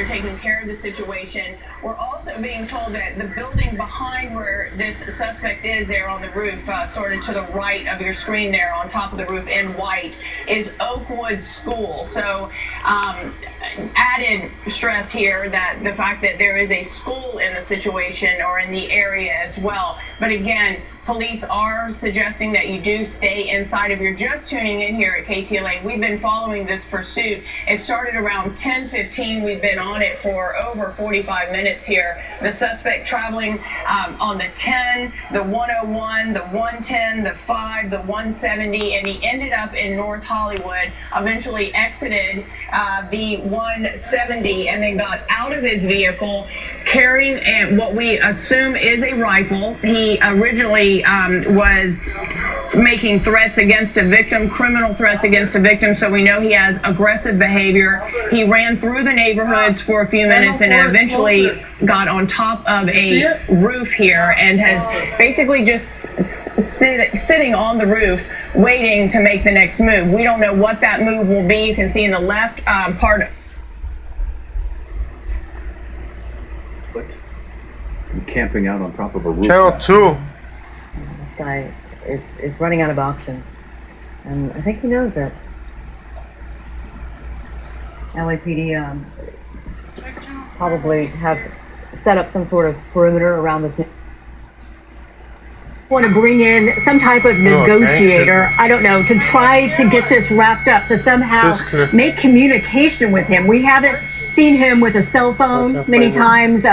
they're taking care of the situation. We're also being told that the building behind where this suspect is there on the roof, sort of to the right of your screen there on top of the roof in white, is Oakwood School. So added stress here that the fact that there is a school in the situation or in the area as well. But again, police are suggesting that you do stay inside. If you're just tuning in here at KTLA, we've been following this pursuit. It started around 10:15. We've been on it for over 45 minutes here. The suspect traveling on the 10, the 101, the 110, the 5, the 170, and he ended up in North Hollywood, eventually exited the 170, and then got out of his vehicle carrying what we assume is a rifle. He originally was making threats against a victim, criminal threats against a victim, so we know he has aggressive behavior. He ran through the neighborhoods for a few minutes and eventually got on top of a roof here and has basically just sitting on the roof waiting to make the next move. We don't know what that move will be. You can see in the left part. What? Camping out on top of a roof. Channel 2. This guy is running out of options, and I think he knows it. LAPD probably have set up some sort of perimeter around this. Want to bring in some type of negotiator, I don't know, to try to get this wrapped up, to somehow make communication with him. We haven't seen him with a cell phone many times.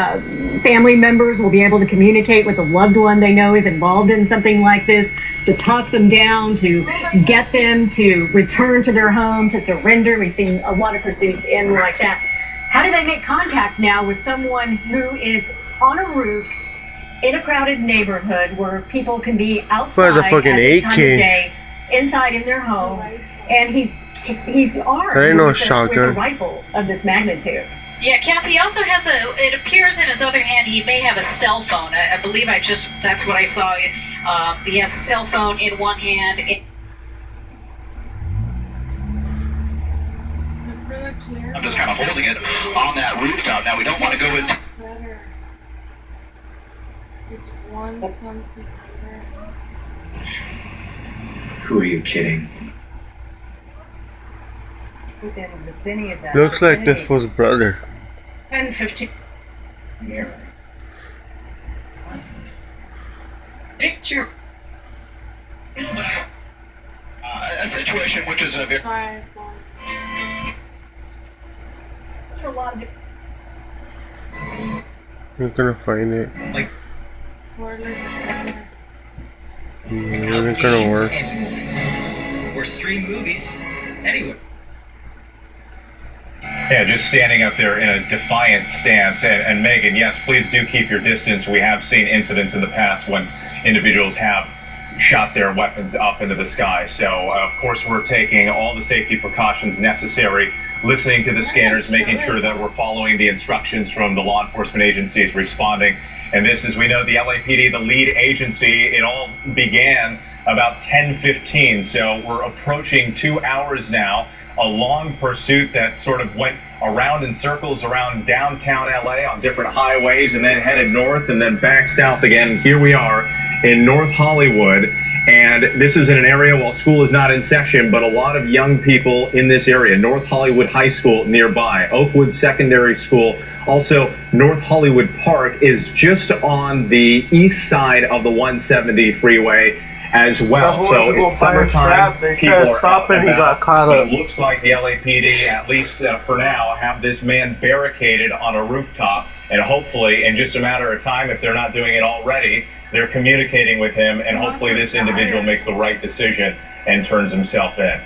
Family members will be able to communicate with a loved one they know is involved in something like this, to talk them down, to get them to return to their home, to surrender. We've seen a lot of pursuits end like that. How do they make contact now with someone who is on a roof in a crowded neighborhood where people can be outside at this time of day, inside in their homes, and he's armed with a rifle of this magnitude? Yeah, Cap, he also has it appears in his other hand he may have a cell phone. I believe that's what I saw. He has a cell phone in one hand. I'm just kind of holding it on that rooftop. Now we don't want to go into... It's one something. Who are you kidding? Within the vicinity of that. Looks like this was brother. 10:15. Here. Picture. A situation which is a very... You're gonna find it. Like... It ain't gonna work. Or stream movies anywhere. Yeah, just standing up there in a defiant stance. And Megan, yes, please do keep your distance. We have seen incidents in the past when individuals have shot their weapons up into the sky. So, of course, we're taking all the safety precautions necessary, listening to the scanners, making sure that we're following the instructions from the law enforcement agencies responding. And this, as we know, the LAPD, the lead agency, it all began about 10:15. So we're approaching 2 hours now. A long pursuit that sort of went around in circles around downtown LA on different highways and then headed north and then back south again. Here we are in North Hollywood, and this is in an area, while school is not in session, but a lot of young people in this area. North Hollywood High School nearby, Oakwood Secondary School, also North Hollywood Park is just on the east side of the 170 freeway as well. So it's summertime, people are out and about, but it looks like the LAPD, at least for now, have this man barricaded on a rooftop, and hopefully in just a matter of time, if they're not doing it already, they're communicating with him, and hopefully this individual makes the right decision and turns himself in.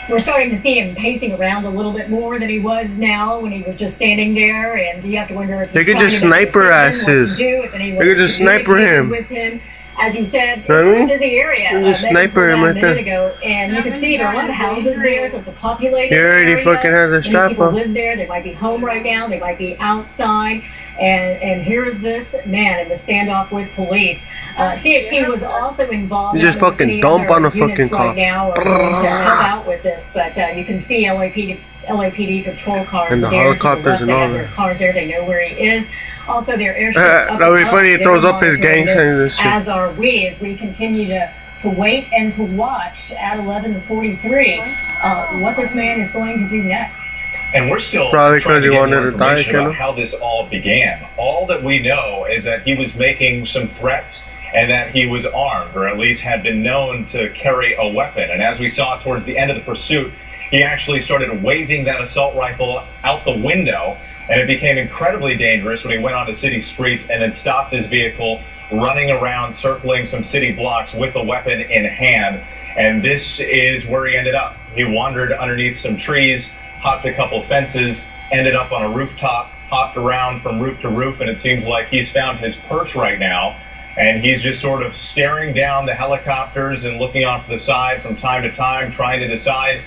We're starting to see him pacing around a little bit more than he was now when he was just standing there, and you have to wonder if he's They could just sniper asses. They could just sniper him. With him. As you said, it's a busy area. Just sniper him right there. Ago, and you can see there are a lot of houses there, so it's a populated area. He already fucking has a strap people on. live there. They might be home right now. They might be outside. And here is this man in the standoff with police. CHP was also involved. You just fucking dump on a fucking cop. Right now, to help out with this, but you can see LAPD LAPD patrol cars And the there. helicopters and they all have their that. cars there. They know where he is. Also, their airship. That would be funny. He throws up his gang signs and shit. As are we, as we continue to wait and to watch at 11:43 what this man is going to do next. And we're still Probably trying 'cause to he get wanted more to die, information about kinda. how this all began. All that we know is that he was making some threats and that he was armed, or at least had been known to carry a weapon. And as we saw towards the end of the pursuit, he actually started waving that assault rifle out the window, and it became incredibly dangerous when he went onto city streets and then stopped his vehicle, running around, circling some city blocks with a weapon in hand. And this is where he ended up. He wandered underneath some trees, hopped a couple fences, ended up on a rooftop, hopped around from roof to roof, and it seems like he's found his perch right now. And he's just sort of staring down the helicopters and looking off to the side from time to time, trying to decide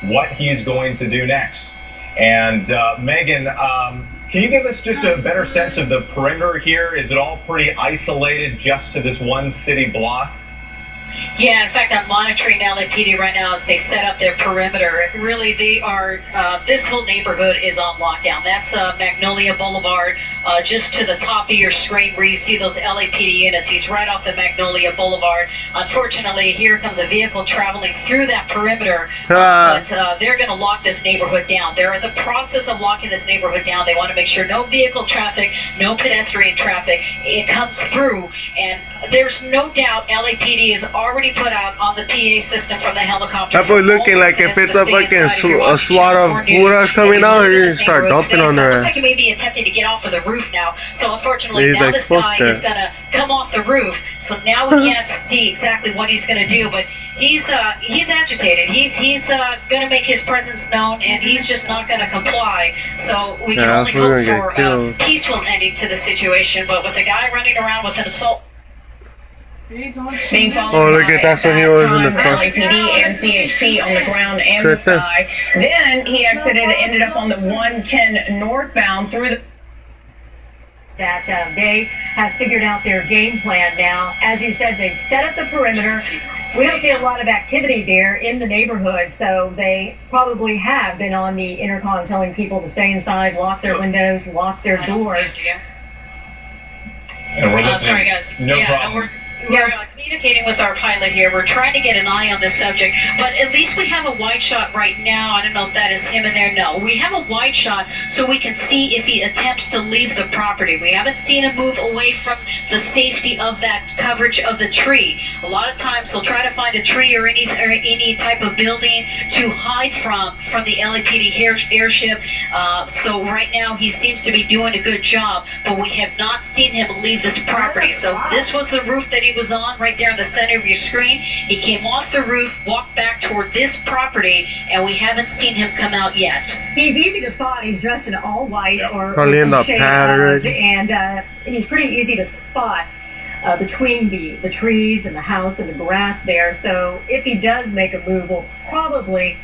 what he's going to do next. And Megan, can you give us just a better sense of the perimeter here? Is it all pretty isolated just to this one city block? Yeah, in fact, I'm monitoring LAPD right now as they set up their perimeter. Really, they are, this whole neighborhood is on lockdown. That's Magnolia Boulevard, just to the top of your screen where you see those LAPD units. He's right off the Magnolia Boulevard. Unfortunately, here comes a vehicle traveling through that perimeter, but they're going to lock this neighborhood down. They're in the process of locking this neighborhood down. They want to make sure no vehicle traffic, no pedestrian traffic, it comes through. And there's no doubt LAPD is already put out on the PA system from the helicopter. That boy looking like if it's a fucking a SWAT of food coming out, he's gonna start dumping on their Looks ass. like he may be attempting to get off of the roof now. So unfortunately, He's now like, this "Fuck guy that." is gonna come off the roof. So now we can't see exactly what he's gonna do, but he's agitated. He's gonna make his presence known, and he's just not gonna comply. So we can only we're hope gonna for get a killed. peaceful ending to the situation. But with a guy running around with an assault. Being followed Oh, look at that's when he was in the car. LAPD and CHP on the ground and the Right there. sky. Then he exited, ended up on the 110 northbound through the. That they have figured out their game plan now. As you said, they've set up the perimeter. We don't see a lot of activity there in the neighborhood, so they probably have been on the intercom telling people to stay inside, lock their windows, lock their doors. And we're listening. Sorry, guys. No problem. We're communicating with our pilot here. We're trying to get an eye on this subject, but at least we have a wide shot right now. I don't know if that is him in there. No, we have a wide shot so we can see if he attempts to leave the property. We haven't seen him move away from the safety of that coverage of the tree. A lot of times they'll try to find a tree or any type of building to hide from the LAPD airship. So right now he seems to be doing a good job, but we have not seen him leave this property. So this was the roof that he was on right there in the center of your screen. He came off the roof, walked back toward this property, and we haven't seen him come out yet. He's easy to spot. He's dressed in all white or Probably in some the shade pattern. of, and he's pretty easy to spot between the trees and the house and the grass there. So if he does make a move, we'll probably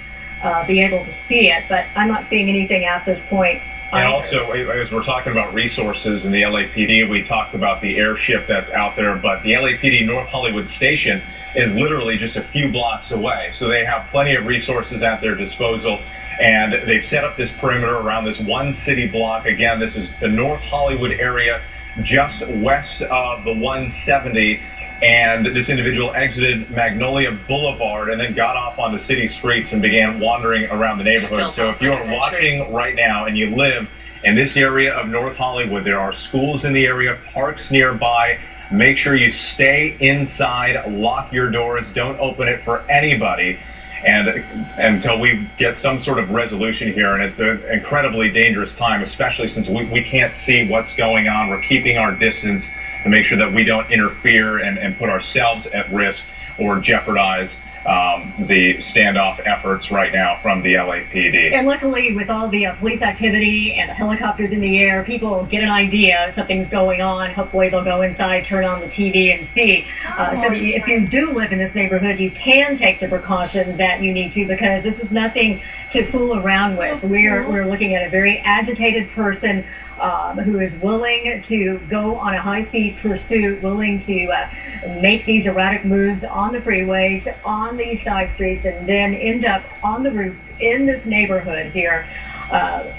be able to see it, but I'm not seeing anything at this point. And also, as we're talking about resources in the LAPD, we talked about the airship that's out there, but the LAPD North Hollywood station is literally just a few blocks away. So they have plenty of resources at their disposal, and they've set up this perimeter around this one city block. Again, this is the North Hollywood area, just west of the 170. And this individual exited Magnolia Boulevard and then got off onto city streets and began wandering around the neighborhood. So if you are watching right now and you live in this area of North Hollywood, there are schools in the area, parks nearby. Make sure you stay inside, lock your doors, don't open it for anybody. And until we get some sort of resolution here, and it's an incredibly dangerous time, especially since we can't see what's going on. We're keeping our distance to make sure that we don't interfere and put ourselves at risk or jeopardize the standoff efforts right now from the LAPD. And luckily, with all the police activity and the helicopters in the air, people get an idea something's going on. Hopefully, they'll go inside, turn on the TV, and see. So that if you do live in this neighborhood, you can take the precautions that you need to, because this is nothing to fool around with. We're looking at a very agitated person who is willing to go on a high-speed pursuit, willing to make these erratic moves on the freeways, on these side streets, and then end up on the roof in this neighborhood here.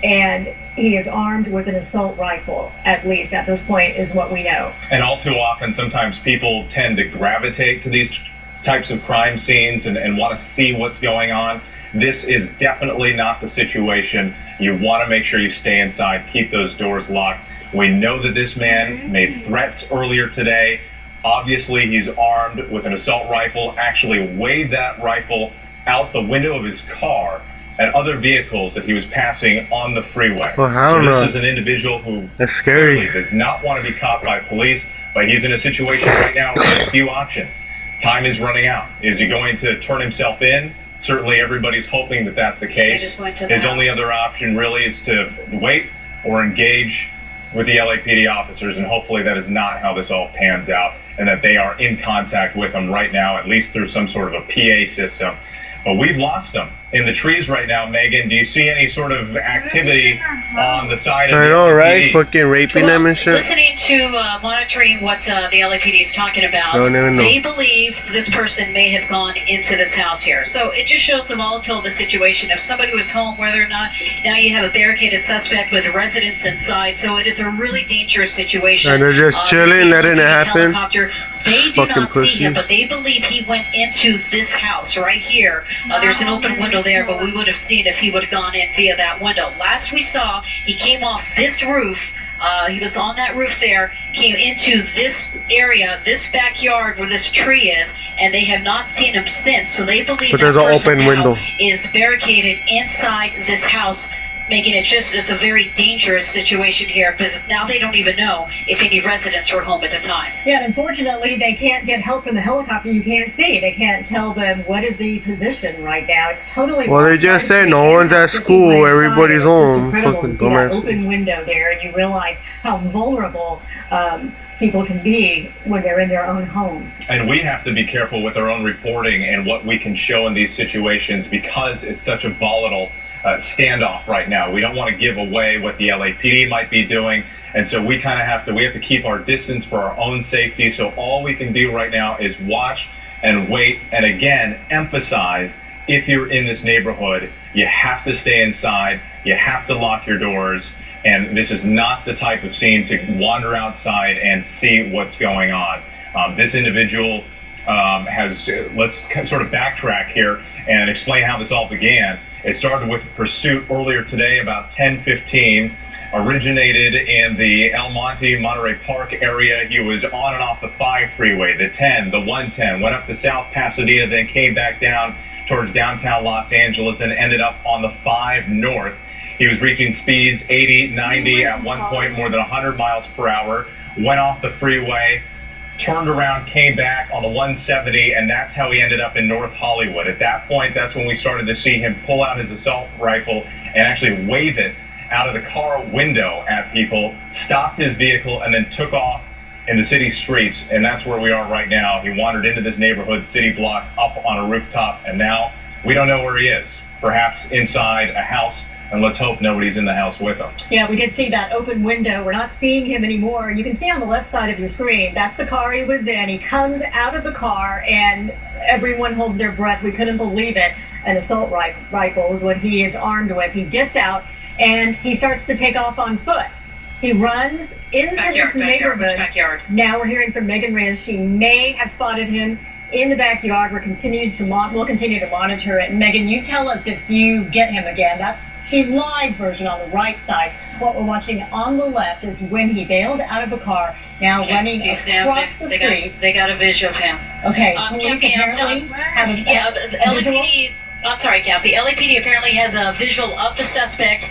And he is armed with an assault rifle, at least at this point, is what we know. And all too often, sometimes people tend to gravitate to these types of crime scenes and want to see what's going on. This is definitely not the situation. You want to make sure you stay inside, keep those doors locked. We know that this man made threats earlier today. Obviously, he's armed with an assault rifle, actually waved that rifle out the window of his car at other vehicles that he was passing on the freeway. Well, I don't know. This is an individual who That's scary. clearly does not want to be caught by police, but he's in a situation right now where he has few options. Time is running out. Is he going to turn himself in? Certainly everybody's hoping that that's the case. just went to the His house. only other option really is to wait or engage with the LAPD officers, and hopefully that is not how this all pans out, and that they are in contact with him right now, at least through some sort of a PA system. But we've lost him in the trees right now. Megan, do you see any sort of activity on the side of I the know, right? LAPD? Fucking raping them and shit. Listening to monitoring what the LAPD is talking about, Don't even know. they believe this person may have gone into this house here. So it just shows the volatile of the situation. If somebody was home, whether or not, now you have a barricaded suspect with residents inside. So it is a really dangerous situation. And they're just chilling, there's the letting it LAPD happen. helicopter. They do Fucking not see him, pussies. but they believe he went into this house right here. There's an open window there, but we would have seen if he would have gone in via that window. Last we saw, he came off this roof. He was on that roof there, came into this area, this backyard where this tree is, and they have not seen him since. So they believe But that there's an person open now window. is barricaded inside this house, making it just a very dangerous situation here, because now they don't even know if any residents were home at the time. Yeah, and unfortunately, they can't get help from the helicopter. You can't see. They can't tell them what is the position right now. It's totally. Well, they just said no one's at school, everybody's It's just home. incredible to Fucking see that dumbass. open window there, and you realize how vulnerable people can be when they're in their own homes. And we have to be careful with our own reporting and what we can show in these situations, because it's such a volatile standoff right now. We don't want to give away what the LAPD might be doing, and so we kind of have to keep our distance for our own safety. So all we can do right now is watch and wait, and again emphasize, if you're in this neighborhood, you have to stay inside, you have to lock your doors, and this is not the type of scene to wander outside and see what's going on. This individual let's sort of backtrack here and explain how this all began. It started with a pursuit earlier today, about 10:15, originated in the El Monte, Monterey Park area. He was on and off the 5 freeway, the 10, the 110, went up to South Pasadena, then came back down towards downtown Los Angeles and ended up on the 5 North. He was reaching speeds 80, 90, at one point more than 100 miles per hour, went off the freeway, turned around, came back on the 170, and that's how he ended up in North Hollywood. At that point, that's when we started to see him pull out his assault rifle and actually wave it out of the car window at people, stopped his vehicle, and then took off in the city streets. And that's where we are right now. He wandered into this neighborhood, city block, up on a rooftop, and now we don't know where he is. Perhaps inside a house, and let's hope nobody's in the house with him. Yeah, we did see that open window. We're not seeing him anymore. You can see on the left side of your screen, that's the car he was in. He comes out of the car and everyone holds their breath. We couldn't believe it. An assault rifle is what he is armed with. He gets out and he starts to take off on foot. He runs into this neighborhood. Which backyard? Now we're hearing from Megan Riz. She may have spotted him in the backyard. We'll continue to monitor it. Megan, you tell us if you get him again. That's the live version on the right side. What we're watching on the left is when he bailed out of the car, now running across the street. They got a visual of him. Okay, police Kathy, apparently have a the visual. LAPD. I'm sorry, Kathy. LAPD apparently has a visual of the suspect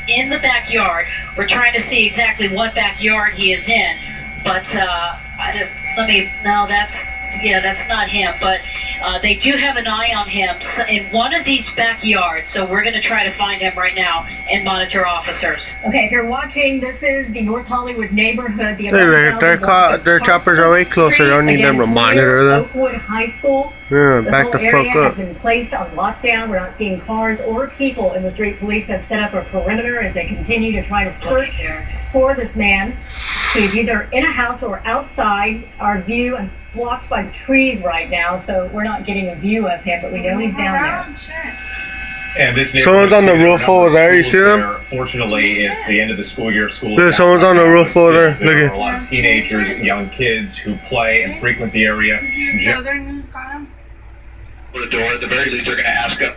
in the backyard. We're trying to see exactly what backyard he is in, but that's not him. But They do have an eye on him in one of these backyards, so we're going to try to find him right now and monitor officers. Okay, if you're watching, this is the North Hollywood neighborhood. The their choppers are way closer. Don't need them to monitor them. Oakwood High School. Yeah, this back whole the area fuck has up. been placed on lockdown. We're not seeing cars or people in the street. Police have set up a perimeter as they continue to try to search for this man. He's either in a house or outside our view and blocked by the trees right now, so we're not getting a view of him, but we know he's down there. And this Someone's on the roof over there. You see them? Fortunately, it's the end of the school year. School. Look, someone's on the roof over there. There Look are a lot of teenagers, young kids who play and frequent the area. The other news got him. The door, at the very least, they're going to ask him.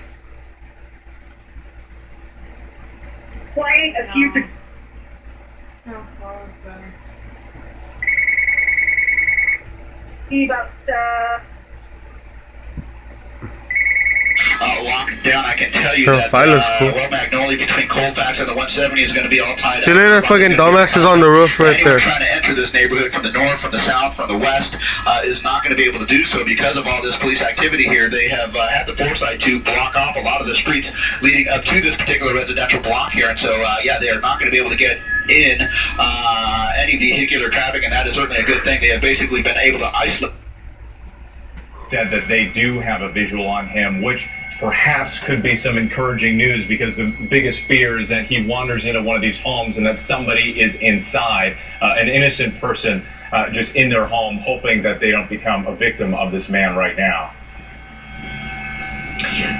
Quite a few. No, far better. Locked down. I can tell you Her that file is cool. Well, Magnolia between Colfax and the 170 is going to be all tied up. See, look at that fucking dumbass is on the roof right Anyone there. trying to enter this neighborhood from the north, from the south, from the west is not going to be able to do so because of all this police activity here. They have had the foresight to block off a lot of the streets leading up to this particular residential block here, and so yeah, they are not going to be able to get in any vehicular traffic, and that is certainly a good thing. They have basically been able to isolate. That they do have a visual on him, which perhaps could be some encouraging news, because the biggest fear is that he wanders into one of these homes and that somebody is inside, an innocent person just in their home, hoping that they don't become a victim of this man right now.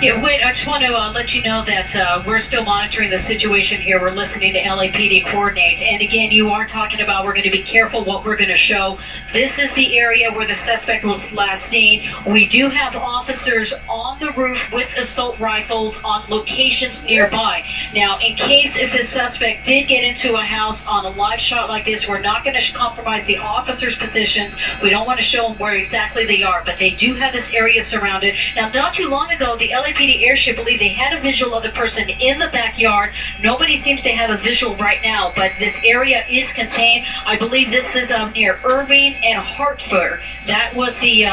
Yeah, wait, I just want to let you know that we're still monitoring the situation here. We're listening to LAPD coordinate. And again, you are talking about we're going to be careful what we're going to show. This is the area where the suspect was last seen. We do have officers on the roof with assault rifles on locations nearby. Now, in case if the suspect did get into a house on a live shot like this, we're not going to compromise the officers' positions. We don't want to show them where exactly they are, but they do have this area surrounded. Now, not too long ago, the LAPD airship believed they had a visual of the person in the backyard. Nobody seems to have a visual right now, but this area is contained. I believe this is near Irving and Hartford. That was the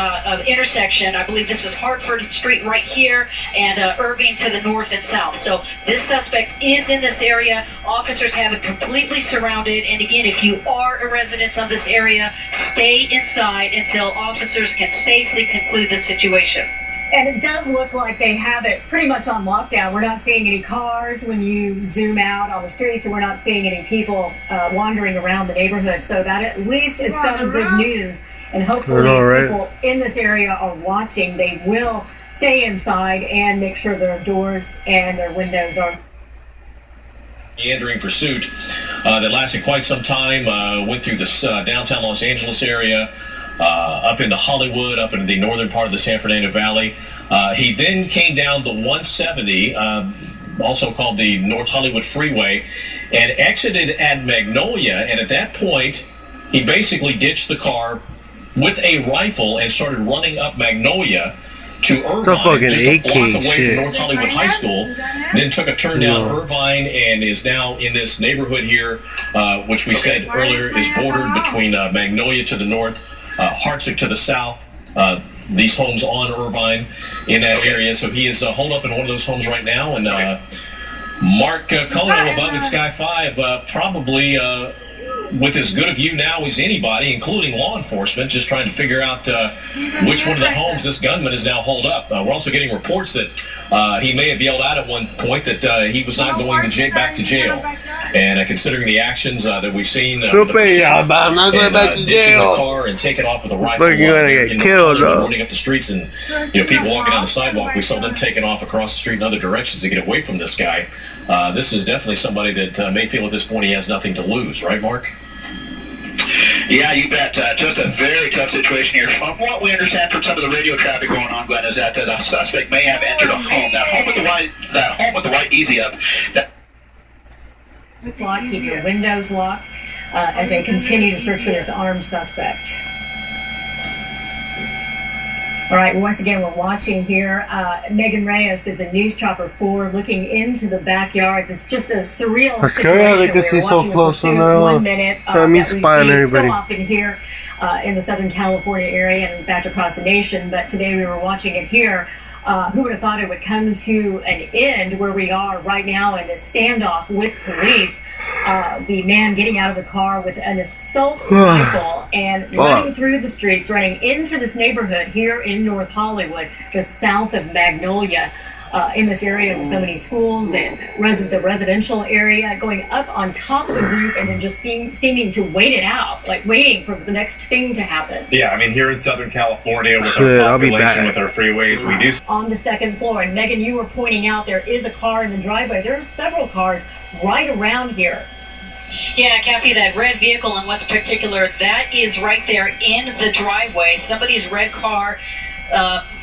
intersection. I believe this is Hartford Street right here, and Irving to the north and south. So this suspect is in this area. Officers have it completely surrounded. And again, if you are a resident of this area, stay inside until officers can safely conclude the situation. And it does look like they have it pretty much on lockdown. We're not seeing any cars when you zoom out on the streets, and we're not seeing any people wandering around the neighborhood. So that at least is some good news. And hopefully people in this area are watching. They will stay inside and make sure their doors and their windows are. Meandering pursuit that lasted quite some time, went through this downtown Los Angeles area, up into Hollywood, up into the northern part of the San Fernando Valley. He then came down the 170, also called the North Hollywood Freeway, and exited at Magnolia. And at that point, he basically ditched the car with a rifle and started running up Magnolia to Irvine, just a block away from North Hollywood High School. Then took a turn down Irvine and is now in this neighborhood here, which we said earlier is bordered between Magnolia to the north, Hartwick to the south, these homes on Irvine in that area. So he is holed up in one of those homes right now. And Mark Cullen above in Sky 5, probably with as good a view now as anybody, including law enforcement, just trying to figure out which one of the homes this gunman is now holed up. We're also getting reports that he may have yelled out at one point that he was not going back to jail. And considering the actions that we've seen, I'm not going back to jail. The car and taking off with a rifle, You're gonna get killed, running up the streets, and people walking down the sidewalk. We saw them taking off across the street in other directions to get away from this guy. This is definitely somebody that may feel at this point he has nothing to lose, right, Mark? Yeah, you bet. Just a very tough situation here. From what we understand from some of the radio traffic going on, Glenn, is that the suspect may have entered a home. That home with the white easy up. It's locked. Keep your windows locked as they continue to search for this armed suspect. All right, once again, we're watching here. Megan Reyes is a News Chopper 4 looking into the backyards. It's just a surreal situation. They can see so close in there. 1 minute that we see so often here in the Southern California area and in fact across the nation. But today we were watching it here. Who would have thought it would come to an end where we are right now in this standoff with police? The man getting out of the car with an assault rifle and running through the streets, running into this neighborhood here in North Hollywood, just south of Magnolia. In this area with so many schools and the residential area, going up on top of the roof and then just seeming to wait it out, like waiting for the next thing to happen. Yeah, I mean, here in Southern California with our population, with our freeways, we do. On the second floor, and Megan, you were pointing out there is a car in the driveway. There are several cars right around here. Yeah, Kathy, that red vehicle and what's particular, that is right there in the driveway. Somebody's red car.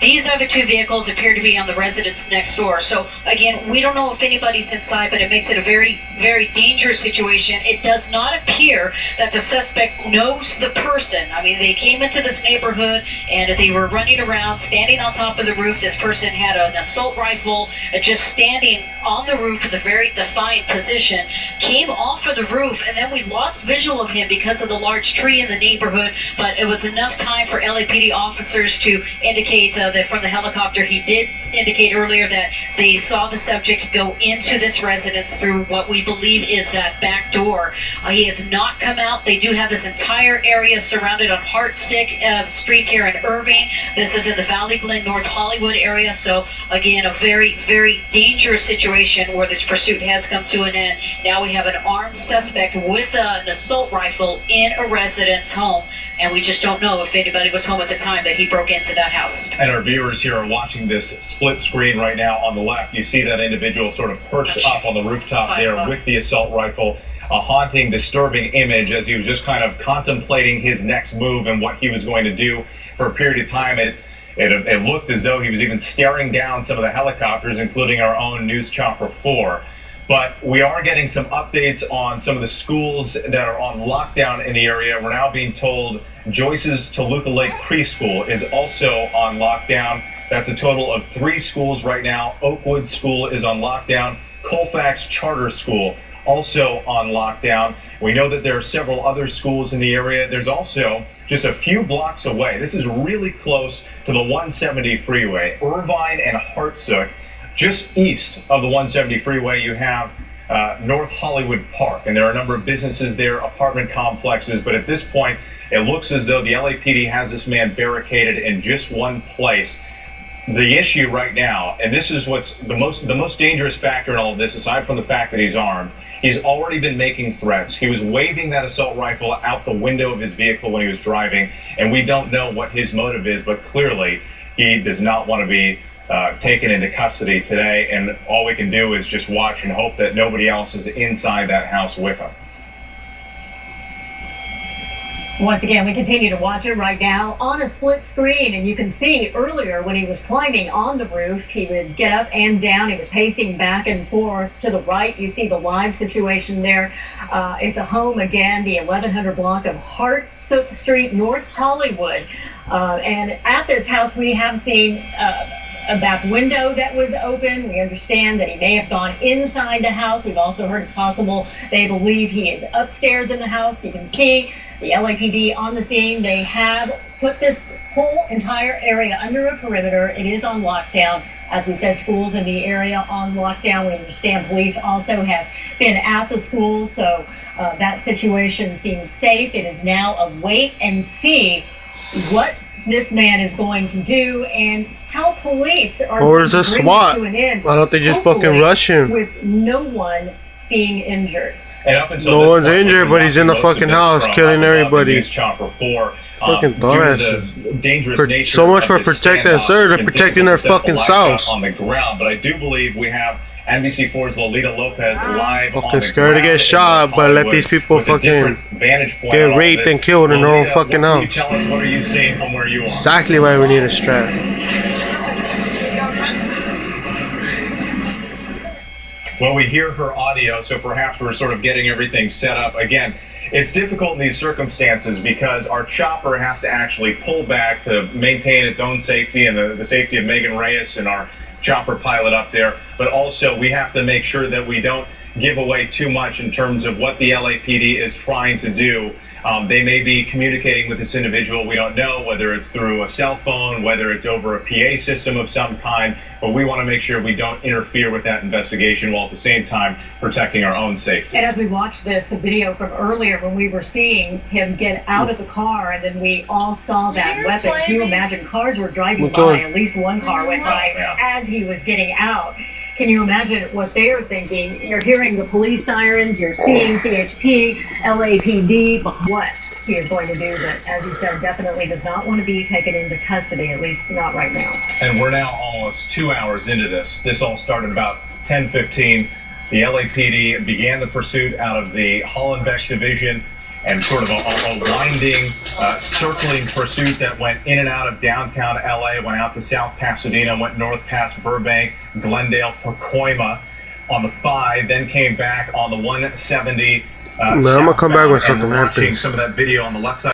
These other two vehicles appear to be on the residence next door. So, again, we don't know if anybody's inside, but it makes it a very, very dangerous situation. It does not appear that the suspect knows the person. I mean, they came into this neighborhood, and they were running around, standing on top of the roof. This person had an assault rifle just standing on the roof with a very defiant position, came off of the roof, and then we lost visual of him because of the large tree in the neighborhood, but it was enough time for LAPD officers to indicate that from the helicopter, he did indicate earlier that they saw the subject go into this residence through what we believe is that back door. He has not come out. They do have this entire area surrounded on Heartsick Street here in Irving. This is in the Valley Glen, North Hollywood area. So again, a very, very dangerous situation where this pursuit has come to an end. Now we have an armed suspect with an assault rifle in a residence home, and we just don't know if anybody was home at the time that he broke into that house. And our viewers here are watching this split screen right now on the left. You see that individual sort of perched up on the rooftop there with the assault rifle. A haunting, disturbing image as he was just kind of contemplating his next move and what he was going to do for a period of time. It looked as though he was even staring down some of the helicopters, including our own News Chopper 4. But we are getting some updates on some of the schools that are on lockdown in the area. We're now being told Joyce's Toluca Lake Preschool is also on lockdown. That's a total of 3 schools right now. Oakwood School is on lockdown. Colfax Charter School also on lockdown. We know that there are several other schools in the area. There's also just a few blocks away. This is really close to the 170 freeway, Irvine and Heartsick. Just east of the 170 freeway, you have North Hollywood Park, and there are a number of businesses there, apartment complexes, but at this point, it looks as though the LAPD has this man barricaded in just one place. The issue right now, and this is what's the most dangerous factor in all of this, aside from the fact that he's armed, he's already been making threats. He was waving that assault rifle out the window of his vehicle when he was driving, and we don't know what his motive is, but clearly he does not want to be taken into custody today, and all we can do is just watch and hope that nobody else is inside that house with him. Once again, we continue to watch it right now on a split screen, and you can see earlier when he was climbing on the roof, he would get up and down. He was pacing back and forth to the right. You see the live situation there. It's a home again, the 1100 block of Heartsick Street, North Hollywood. And at this house, we have seen a back window that was open. We understand that he may have gone inside the house. We've also heard it's possible they believe he is upstairs in the house. You can see the LAPD on the scene. They have put this whole entire area under a perimeter. It is on lockdown. As we said, schools in the area on lockdown. We understand police also have been at the school, so that situation seems safe. It is now a wait and see what this man is going to do and how police are or is going this to bring SWAT? this to an end. Why don't they just fucking rush him? With no one being injured. And up until no this one's point, injured, but he's in the fucking house killing everybody. News Chopper 4. Fucking dumbasses. Dangerous nature so much of for this protecting standoff, they're it's protecting been their difficult fucking to set the blackout souls. on the ground, but I do believe we have NBC4's Lolita Lopez live on Fucking the scared to ground get shot, but let these people fucking get raped and killed in their own fucking house. Can you tell us what are you seeing from where you are? Exactly why we need a strap. Well, we hear her audio, so perhaps we're sort of getting everything set up. Again, it's difficult in these circumstances because our chopper has to actually pull back to maintain its own safety and the safety of Megan Reyes and our chopper pilot up there. But also we have to make sure that we don't give away too much in terms of what the LAPD is trying to do. They may be communicating with this individual. We don't know whether it's through a cell phone, whether it's over a PA system of some kind, but we want to make sure we don't interfere with that investigation while at the same time protecting our own safety. And as we watched this video from earlier when we were seeing him get out of the car and then we all saw that weapon, can you imagine? Cars were driving by, at least one car went by as he was getting out. Can you imagine what they're thinking? You're hearing the police sirens, you're seeing CHP, LAPD, but what he is going to do that, as you said, definitely does not want to be taken into custody, at least not right now. And we're now almost 2 hours into this. This all started about 10:15. The LAPD began the pursuit out of the Hollenbeck division and sort of a winding, circling pursuit that went in and out of downtown LA, went out to South Pasadena, went north past Burbank, Glendale, Pacoima on the 5, then came back on the 170. I'm gonna come back with something. Watching some of that video on the left side.